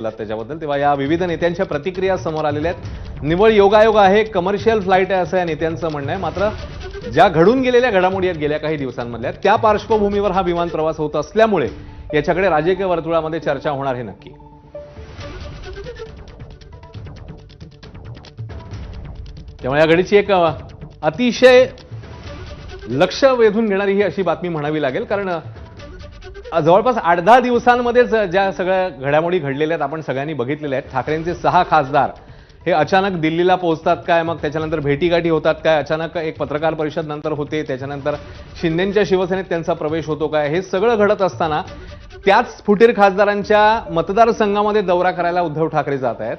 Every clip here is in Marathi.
त्याच्याबद्दल तेव्हा या विविध नेत्यांच्या प्रतिक्रिया समोर आलेल्या आहेत। निवळ योगायोग आहे, कमर्शियल फ्लाईट आहे असं या नेत्यांचं म्हणणं आहे। मात्र ज्या घडून गेलेल्या घडामोडी आहेत गेल्या काही दिवसांमधल्या त्या पार्श्वभूमीवर हा विमान प्रवास होत असल्यामुळे याच्याकडे राजकीय वर्तुळामध्ये चर्चा होणार हे नक्की। त्यामुळे या घडीची एक अतिशय लक्ष वेधून घेणारी ही अशी बातमी म्हणावी लागेल, कारण जवळपास 8-10 दिवसांमध्येच ज्या सगळ्या घडामोडी घडलेल्या आहेत आपण सगळ्यांनी बघितलेल्या आहेत। ठाकरेंचे 6 खासदार हे अचानक दिल्लीला पोहोचतात काय, मग त्याच्यानंतर भेटीगाठी होतात काय, अचानक एक पत्रकार परिषद नंतर होते, त्याच्यानंतर शिंदेंच्या शिवसेनेत त्यांचा प्रवेश होतो काय, हे सगळं घडत असताना त्याच फुटीर खासदारांच्या मतदारसंघामध्ये दौरा करायला उद्धव ठाकरे जात आहेत।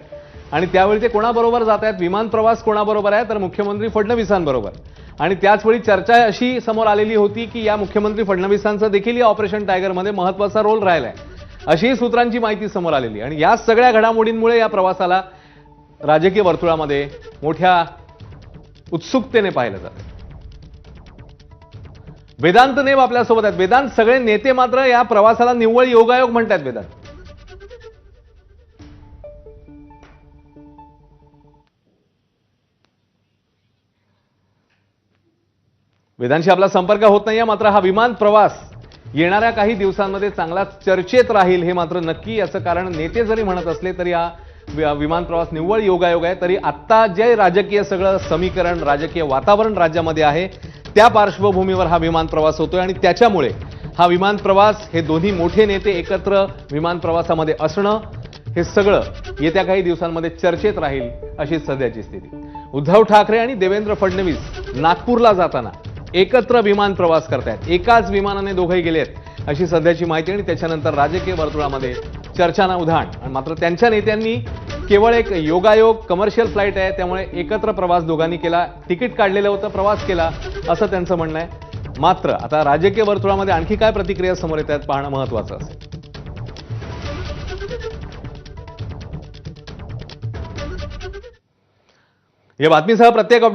आणि त्यावेळी ते कोणाबरोबर जात आहेत, विमान प्रवास कोणाबरोबर आहे तर मुख्यमंत्री फडणवीसांबरोबर। आणि त्याचवेळी चर्चा अशी समोर आलेली होती की या मुख्यमंत्री फडणवीसांचा देखील या ऑपरेशन टायगरमध्ये महत्त्वाचा रोल राहिलाय, अशी सूत्रांची माहिती समोर आलेली। आणि या सगळ्या घडामोडींमुळे या प्रवासाला राजकीय वर्तुळामध्ये मोठ्या उत्सुकतेने पाहिलं जातं। वेदांत नेब आपल्यासोबत आहेत। वेदांत, सगळे नेते मात्र या प्रवासाला निव्वळ योगायोग म्हणतात। वेदांत, वेदांशी आपला संपर्क होत नाहीये, मात्र हा विमान प्रवास येणाऱ्या काही दिवसांमध्ये चांगला चर्चेत राहील हे मात्र नक्की। याचं कारण नेते जरी म्हणत असले तरी हा विमान प्रवास निव्वळ योगायोग आहे। तरी आत्ता जे राजकीय सगळं समीकरण, राजकीय वातावरण राज्यामध्ये आहे त्या पार्श्वभूमीवर हा विमान प्रवास होतोय आणि त्याच्यामुळे हा विमान प्रवास, हे दोन्ही मोठे नेते एकत्र विमान प्रवासामध्ये असणं, हे सगळं येत्या काही दिवसांमध्ये चर्चेत राहील अशी सध्याची स्थिती। उद्धव ठाकरे आणि देवेंद्र फडणवीस नागपूरला जाताना एकत्र विमान प्रवास करतायत, एकाच विमानाने दोघेही गेलेत अशी सध्याची माहिती। आणि त्याच्यानंतर राजकीय वर्तुळामध्ये चर्चांना उधाण। मात्र त्यांच्या नेत्यांनी केवळ एक योगायोग, कमर्शियल फ्लाईट आहे त्यामुळे एकत्र प्रवास दोघांनी केला, तिकीट काढलेलं होतं, प्रवास केला असं त्यांचं म्हणणं आहे। मात्र आता राजकीय वर्तुळामध्ये आणखी काय प्रतिक्रिया समोर येत आहेत पाहणं महत्त्वाचं असेल। या बातमीसह प्रत्येक अपडेट